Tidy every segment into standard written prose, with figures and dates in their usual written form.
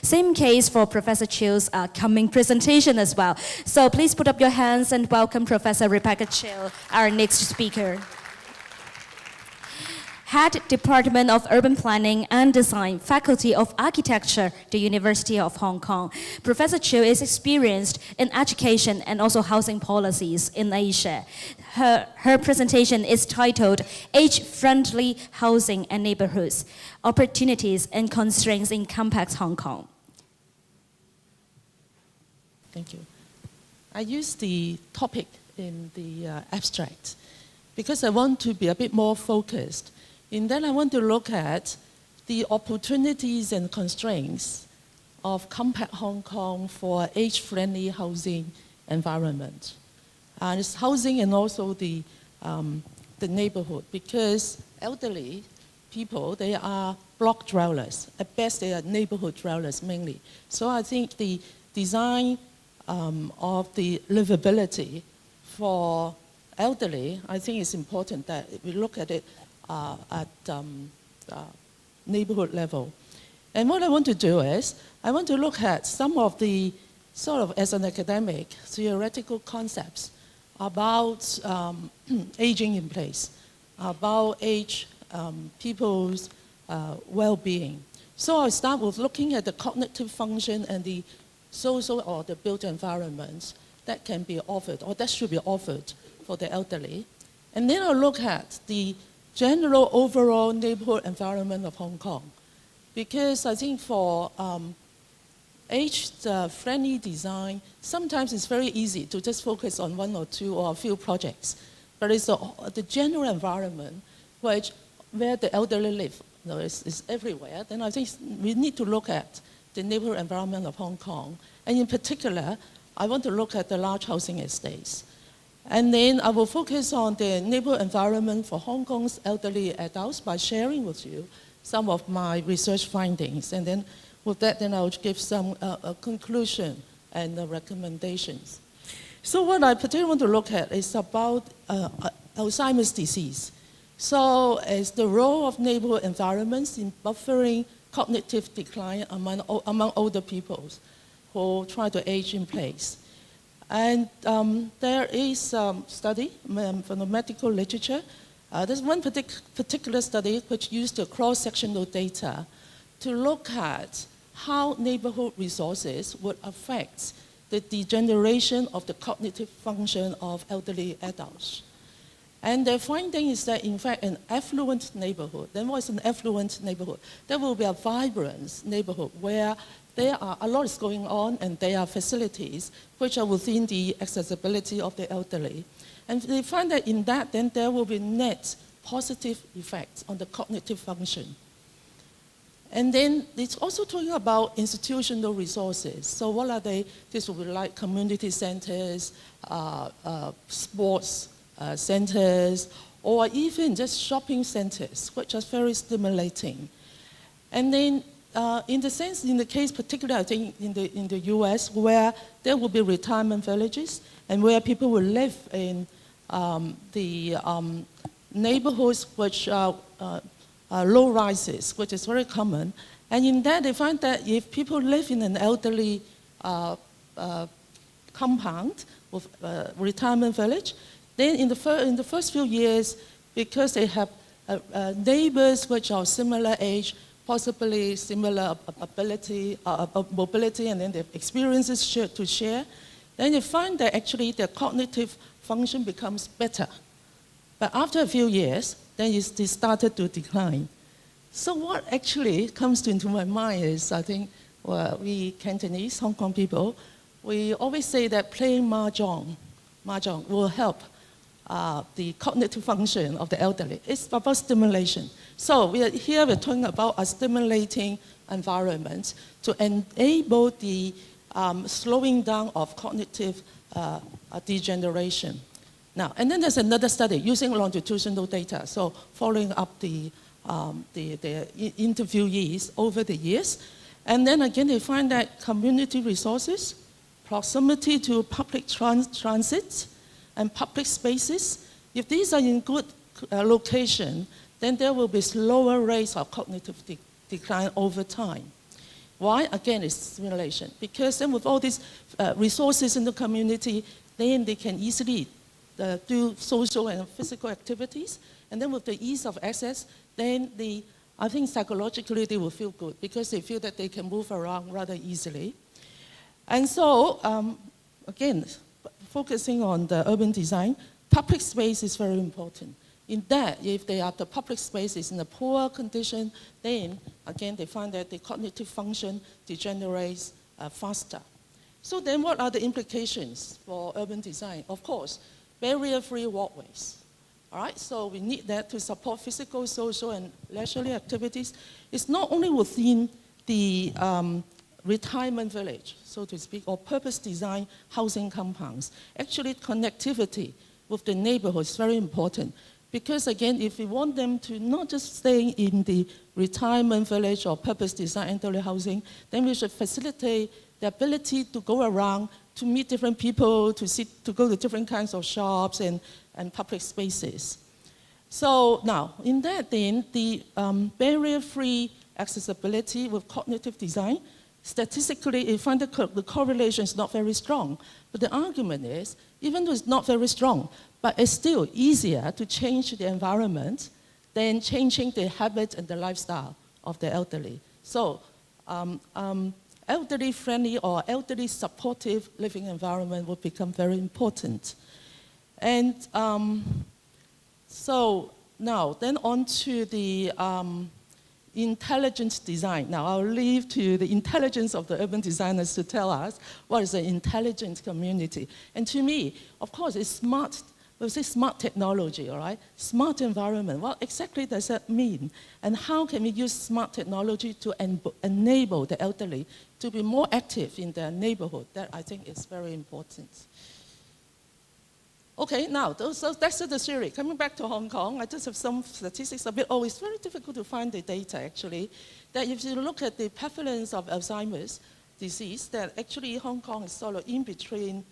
Same case for Professor Chiu's coming presentation as well. So please put up your hands and welcome Professor Rebecca Chiu, our next speaker. Head Department of Urban Planning and Design, Faculty of Architecture, the University of Hong Kong. Professor Chiu is experienced in education and also housing policies in Asia. Her presentation is titled Age-Friendly Housing and Neighborhoods, Opportunities and Constraints in Complex Hong Kong. Thank you. I use the topic in the abstract because I want to be a bit more focused. And then I want to look at the opportunities and constraints of compact Hong Kong for age-friendly housing environment. And it's housing and also the neighborhood, because elderly people, they are block dwellers. At best, they are neighborhood dwellers mainly. So I think the design of the livability for elderly, I think it's important that we look at it at neighborhood level. And what I want to do is, I want to look at some of the, sort of as an academic, theoretical concepts about aging in place, about people's well-being. So I'll start with looking at the cognitive function and the social or the built environments that can be offered, or that should be offered for the elderly. And then I'll look at the general overall neighborhood environment of Hong Kong. Because I think for age-friendly design, sometimes it's very easy to just focus on one or two or a few projects. But it's the general environment where the elderly live, is everywhere. Then I think we need to look at the neighborhood environment of Hong Kong. And in particular, I want to look at the large housing estates. And then I will focus on the neighborhood environment for Hong Kong's elderly adults by sharing with you some of my research findings. And then with that, then I'll give some conclusion and recommendations. So what I particularly want to look at is about Alzheimer's disease. So as the role of neighborhood environments in buffering cognitive decline among older people who try to age in place. And there is a study from the medical literature. There's one particular study which used the cross-sectional data to look at how neighborhood resources would affect the degeneration of the cognitive function of elderly adults. And their finding is that, in fact, an affluent neighborhood, then what is an affluent neighborhood? There will be a vibrant neighborhood where there are a lot is going on and there are facilities which are within the accessibility of the elderly. And they find that in that, then there will be net positive effects on the cognitive function. And then it's also talking about institutional resources. So what are they? This will be like community centers, sports centers, or even just shopping centers, which are very stimulating. And then in the case particularly, I think in the US, where there will be retirement villages and where people will live in the neighborhoods which are low rises, which is very common. And in that, they find that if people live in an elderly compound with retirement village, then in the first few years, because they have neighbors which are similar age, possibly similar ability, mobility, and then their experiences to share, then they find that actually their cognitive function becomes better. But after a few years, then it started to decline. So what actually comes into my mind is, I think, well, we Cantonese, Hong Kong people, we always say that playing mahjong will help the cognitive function of the elderly. It's about stimulation. So we're talking about a stimulating environment to enable the slowing down of cognitive degeneration. Now, and then there's another study using longitudinal data, so following up the interviewees over the years. And then again, they find that community resources, proximity to public transit, and public spaces, if these are in good location, then there will be slower rates of cognitive decline over time. Why? Again, it's simulation. Because then with all these resources in the community, then they can easily do social and physical activities. And then with the ease of access, then I think psychologically they will feel good because they feel that they can move around rather easily. And so, again, focusing on the urban design, public space is very important. In that, if the public space is in a poor condition, then again they find that the cognitive function degenerates faster. So then what are the implications for urban design? Of course, barrier-free walkways. All right, so we need that to support physical, social, and leisurely activities. It's not only within the retirement village, so to speak, or purpose-designed housing compounds. Actually, connectivity with the neighborhood is very important. Because again, if we want them to not just stay in the retirement village or purpose-designed elderly housing, then we should facilitate the ability to go around, to meet different people, to go to different kinds of shops and public spaces. So now, in that then, the barrier-free accessibility with cognitive design, statistically, you find the correlation is not very strong. But the argument is, even though it's not very strong, but it's still easier to change the environment than changing the habit and the lifestyle of the elderly. So, elderly-friendly or elderly-supportive living environment will become very important. And so now, then on to the intelligent design. Now, I'll leave to the intelligence of the urban designers to tell us what is an intelligent community. And to me, of course, it's smart. We'll say smart technology, all right? Smart environment. What exactly does that mean? And how can we use smart technology to enable the elderly to be more active in their neighborhood? That I think is very important. Okay, now, so that's the theory. Coming back to Hong Kong, I just have some statistics a bit. Oh, it's very difficult to find the data, actually. That if you look at the prevalence of Alzheimer's disease, that actually Hong Kong is sort of in between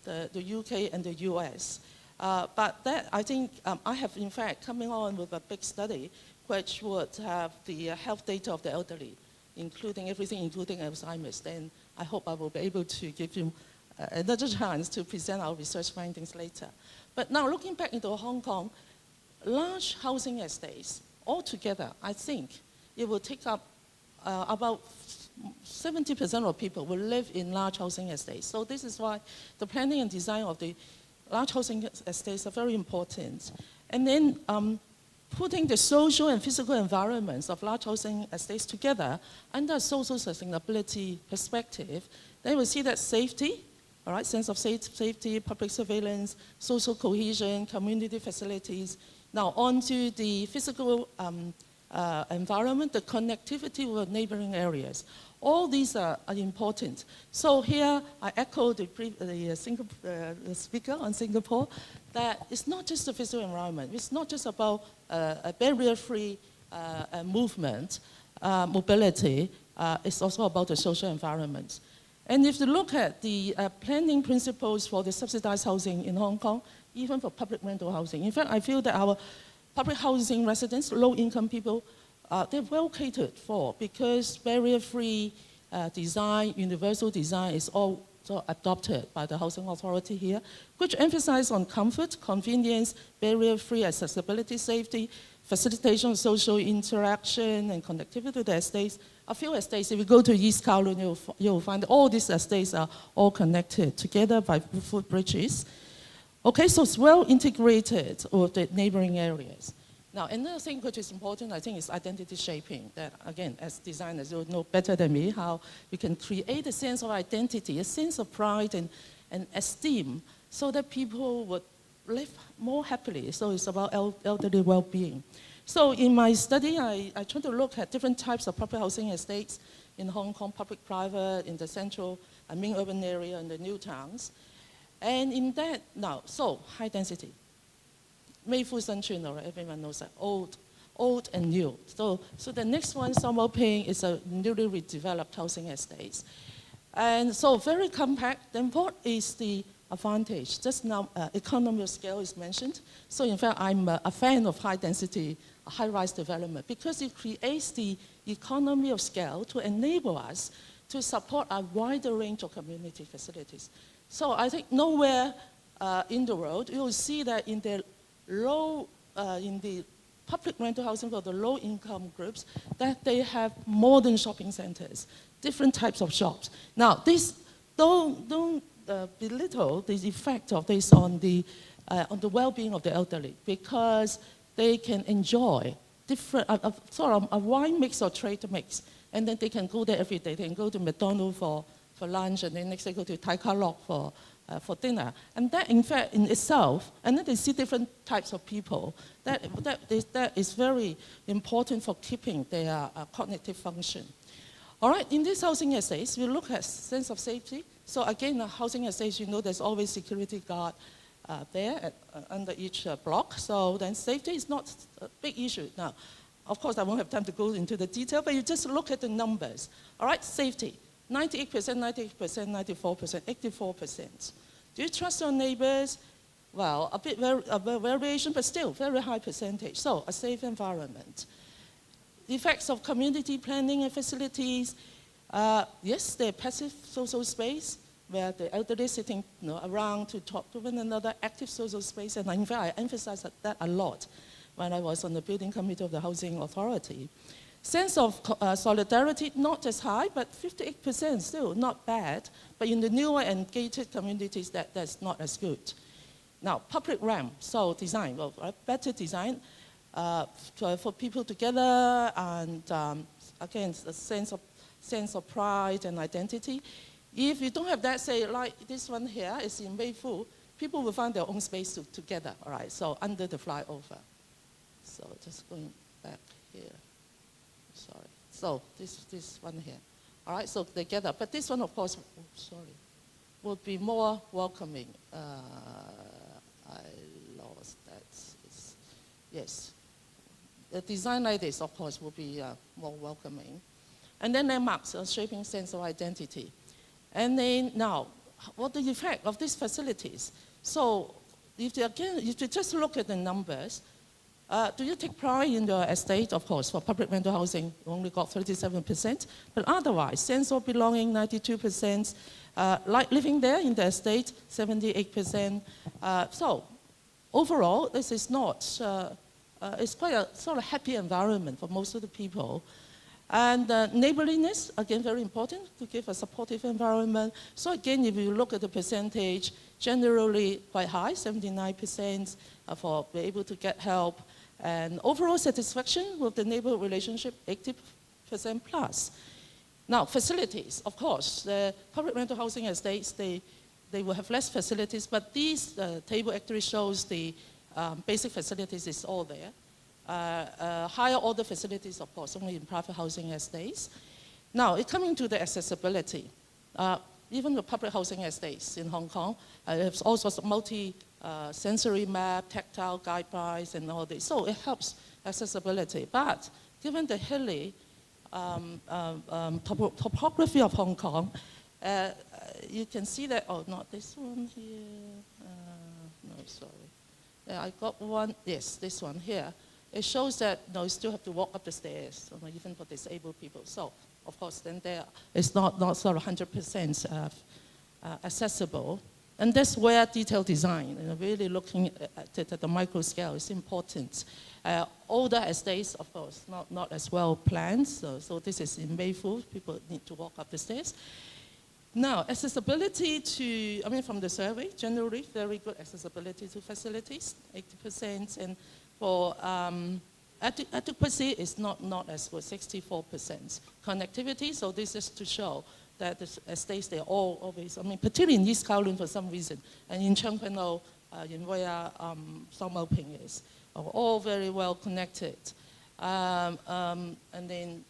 the UK and the US. But that, I think, I have, in fact, coming on with a big study, which would have the health data of the elderly, including everything, including Alzheimer's. Then I hope I will be able to give you another chance to present our research findings later. But now, looking back into Hong Kong, large housing estates, altogether, I think it will take up about 70% of people will live in large housing estates. So this is why the planning and design of the large housing estates are very important. And then putting the social and physical environments of large housing estates together under a social sustainability perspective, then we'll see that safety, all right, sense of safety, public surveillance, social cohesion, community facilities. Now on to the physical environment, the connectivity with neighboring areas. All these are important. So here I echo the speaker on Singapore, that it's not just the physical environment. It's not just about a barrier-free movement, mobility. It's also about the social environment. And if you look at the planning principles for the subsidized housing in Hong Kong, even for public rental housing, in fact, I feel that our public housing residents, low-income people, they're well catered for because barrier-free design, universal design is all adopted by the Housing Authority here, which emphasize on comfort, convenience, barrier-free accessibility, safety, facilitation of social interaction and connectivity to the estates. A few estates, if you go to East Kowloon, you'll find all these estates are all connected together by footbridges. Okay, so it's well integrated with the neighboring areas. Now, another thing which is important, I think, is identity shaping. That, again, as designers, you know better than me how you can create a sense of identity, a sense of pride and esteem, so that people would live more happily. So it's about elderly well-being. So in my study, I try to look at different types of public housing estates in Hong Kong, public-private, in the central and main urban area, and the new towns. And in that, now, so high density. Mei Fu Shan Chun, everyone knows that, old and new. So the next one, Sao Mau Ping, is a newly redeveloped housing estates. And so very compact. Then what is the advantage. Just now, economy of scale is mentioned. So in fact, I'm a fan of high-density, high-rise development because it creates the economy of scale to enable us to support a wider range of community facilities. So I think nowhere in the world you will see that in the public rental housing for the low-income groups, that they have modern shopping centers, different types of shops. Now, this don't belittle the effect of this on the well-being of the elderly, because they can enjoy different, sort of a wine mix or trade mix, and then they can go there every day. They can go to McDonald's for lunch, and then next they go to Tai Kar Lok for dinner. And that, in fact, in itself, and then they see different types of people, that is very important for keeping their cognitive function. All right, in these housing estates, we look at sense of safety. So again, the housing estates, you know there's always security guard there under each block. So then safety is not a big issue. Now, of course, I won't have time to go into the detail, but you just look at the numbers. All right, safety. 98%, 98%, 94%, 84%. Do you trust your neighbors? Well, a bit variation, but still very high percentage. So a safe environment. The effects of community planning and facilities. Yes, they're passive social space where the elderly sitting around to talk to one another, active social space. And in fact, I emphasized that a lot when I was on the building committee of the Housing Authority. Sense of solidarity, not as high, but 58% still, not bad. But in the newer and gated communities, that's not as good. Now, public realm, so design, well, better design for people together, and again, a sense of pride and identity. If you don't have that, say, like this one here is in Wei Fu, people will find their own space together, all right, so under the flyover. So just going back here. Sorry. So this one here. All right, so together. But this one, of course, would be more welcoming. I lost that. Yes. The design like this, of course, will be more welcoming. And then landmarks, shaping sense of identity. And then now, what the effect of these facilities? So if you just look at the numbers, do you take pride in your estate? Of course, for public rental housing, you only got 37%. But otherwise, sense of belonging, 92%. Like living there in the estate, 78%. So overall, this is not, it's quite a sort of happy environment for most of the people. And neighborliness, again, very important to give a supportive environment. So again, if you look at the percentage, generally quite high, 79% for being able to get help. And overall satisfaction with the neighborhood relationship, 80% plus. Now, facilities, of course, the public rental housing estates, they will have less facilities, but this table actually shows the basic facilities is all there. Higher order facilities, of course, only in private housing estates. Now, coming to the accessibility, even the public housing estates in Hong Kong, there's all sorts of multi-sensory map, tactile guidelines, and all this. So it helps accessibility. But given the hilly topography of Hong Kong, you can see that, oh, not this one here. No, sorry. I got one, yes, this one here. It shows that you still have to walk up the stairs, even for disabled people. So, of course, then it's not sort of 100% accessible. And that's where detailed design, really looking at it at the micro scale is important. Older estates, of course, not as well planned. So this is in Wei Fu, people need to walk up the stairs. Now, accessibility to, from the survey, generally very good accessibility to facilities, 80%, and for adequacy is not as good, 64%. Connectivity, so this is to show that the estates, they're all always, particularly in East Kowloon for some reason, and in Cheung Kwan O, in where Song Mau Ping is, are all very well connected. And then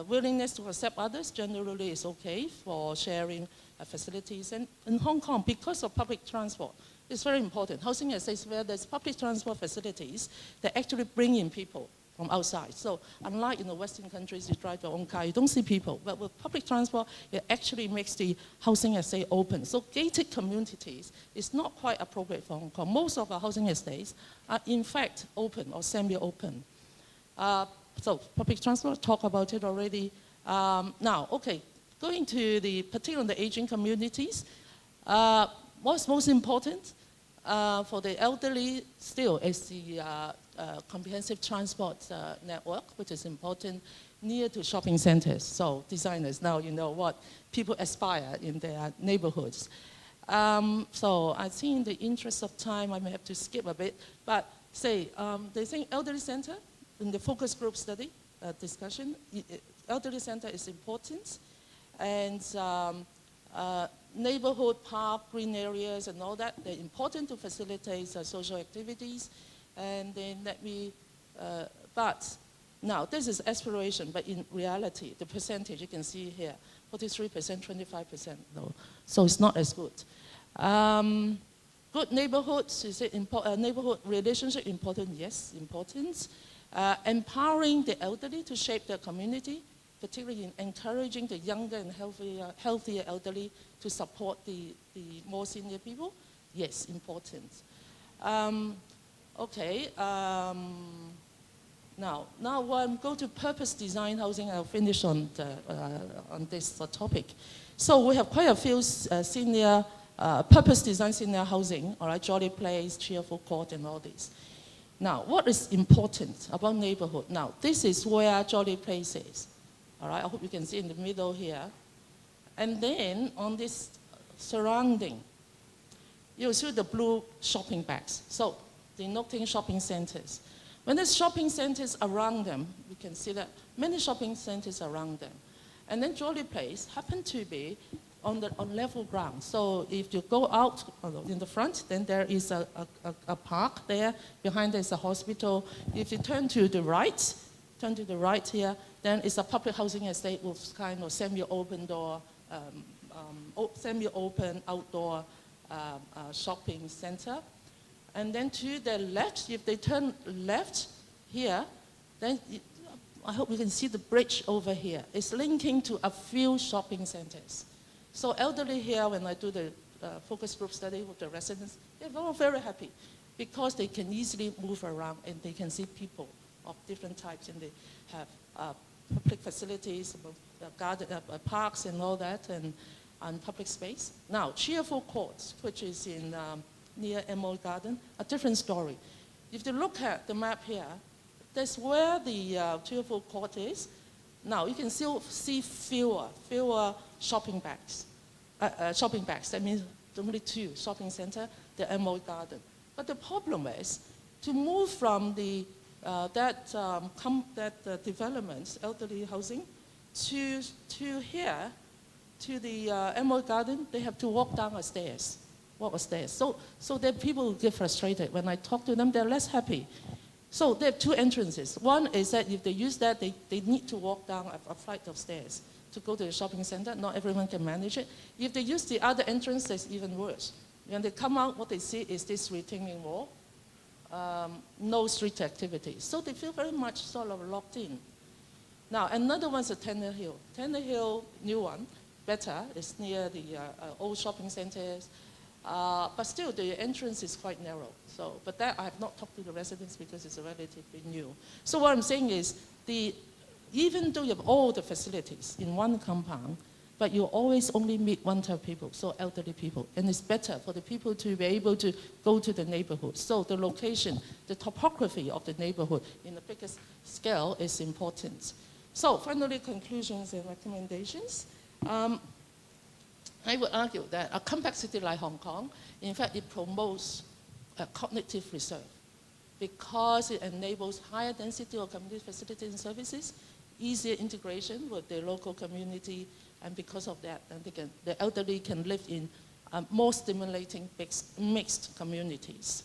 willingness to accept others generally is okay for sharing facilities. And in Hong Kong, because of public transport, it's very important. Housing estates where there's public transport facilities that actually bring in people from outside. So unlike in the Western countries, you drive your own car, you don't see people. But with public transport, it actually makes the housing estate open. So gated communities is not quite appropriate for Hong Kong. Most of our housing estates are in fact open or semi-open. So public transport, talk about it already. Now, okay, going to particularly the aging communities, what's most important for the elderly still is the comprehensive transport network, which is important near to shopping centers. So designers, now you know what people aspire in their neighborhoods. So I think in the interest of time, I may have to skip a bit, but say, they think elderly center, in the focus group study discussion, elderly center is important, and neighborhood park, green areas and all that, they're important to facilitate social activities. And then but now this is aspiration, but in reality, the percentage you can see here, 43%, 25%, no. So it's not as good. Good neighborhoods, is it neighborhood relationship important? Yes, important. Empowering the elderly to shape their community, particularly in encouraging the younger and healthier elderly to support the more senior people. Yes, important. Okay. Now when go to purpose design housing, I'll finish on this topic. So we have quite a few senior purpose design senior housing. All right, Jolly Place, Cheerful Court, and all this. Now, what is important about neighborhood? Now, this is where Jolly Place is. All right, I hope you can see in the middle here. And then on this surrounding, you'll see the blue shopping bags. So denoting shopping centers. When there's shopping centers around them, you can see that many shopping centers around them. And then Jolly Place happened to be on level ground. So if you go out in the front, then there is a park there. Behind there's a hospital. If you turn to the right here, then it's a public housing estate with kind of semi-open door, semi-open outdoor shopping center. And then to the left, if they turn left here, then I hope you can see the bridge over here. It's linking to a few shopping centers. So elderly here, when I do the focus group study with the residents, they're all very happy because they can easily move around and they can see people of different types, and they have public facilities, garden, parks and all that, and public space. Now, Cheerful Court, which is in near Emerald Garden, a different story. If you look at the map here, that's where the Cheerful Court is. Now, you can still see fewer shopping bags. That means only two shopping center, the Emerald Garden. But the problem is to move from that development, elderly housing, to here, to the Emerald Garden, they have to walk down the stairs. So that people get frustrated. When I talk to them, they're less happy. So there are two entrances. One is that if they use that, they need to walk down a flight of stairs to go to the shopping center. Not everyone can manage it. If they use the other entrance, it's even worse. When they come out, what they see is this retaining wall, no street activities. So they feel very much sort of locked in. Now, another one's at Tanner Hill. Tanner Hill, new one, better. It's near the old shopping centers. But still, the entrance is quite narrow. So, but that I have not talked to the residents because it's relatively new. So what I'm saying is, even though you have all the facilities in one compound, but you always only meet one type of people, so elderly people. And it's better for the people to be able to go to the neighborhood. So the location, the topography of the neighborhood in the biggest scale is important. So finally, conclusions and recommendations. I would argue that a compact city like Hong Kong, in fact, it promotes cognitive reserve because it enables higher density of community facilities and services, easier integration with the local community, and because of that, the elderly can live in more stimulating mixed communities.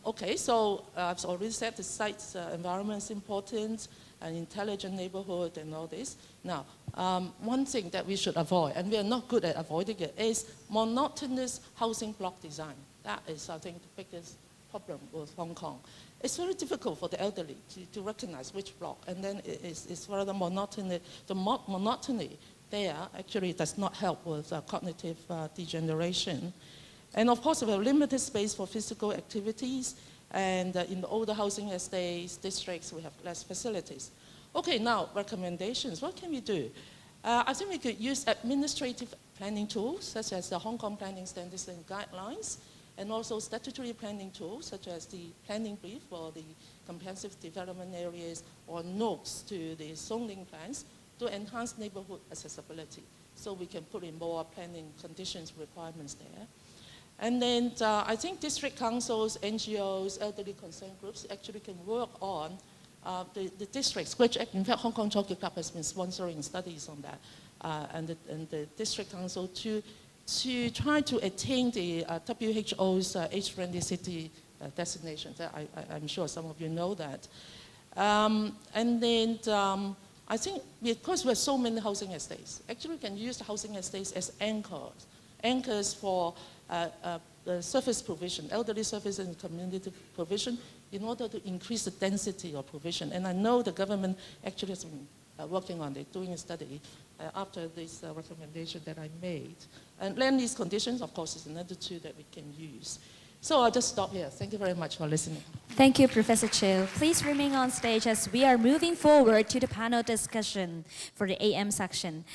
Okay, so I've already said the site environment is important, an intelligent neighborhood and all this. Now, one thing that we should avoid, and we are not good at avoiding it, is monotonous housing block design. That is, I think, the biggest problem with Hong Kong. It's very difficult for the elderly to recognize which block, and then it's rather monotony. The monotony there actually does not help with cognitive degeneration. And of course, we have limited space for physical activities, and in the older housing estates, districts, we have less facilities. Okay, now recommendations. What can we do? I think we could use administrative planning tools, such as the Hong Kong Planning Standards and Guidelines, and also statutory planning tools, such as the planning brief for the comprehensive development areas, or notes to the zoning plans to enhance neighborhood accessibility. So we can put in more planning conditions requirements there. And then I think district councils, NGOs, elderly concern groups actually can work on the districts, which in fact Hong Kong Jockey Club has been sponsoring studies on that, and the district council to try to attain the WHO's age-friendly city designation. I'm sure some of you know that. And then I think because we have so many housing estates, actually we can use the housing estates as anchors for the service provision, elderly service and community provision, in order to increase the density of provision. And I know the government actually has been working on it, doing a study after this recommendation that I made. And land lease conditions, of course, is another tool that we can use. So I'll just stop here. Thank you very much for listening. Thank you, Professor Chiu. Please remain on stage as we are moving forward to the panel discussion for the AM section.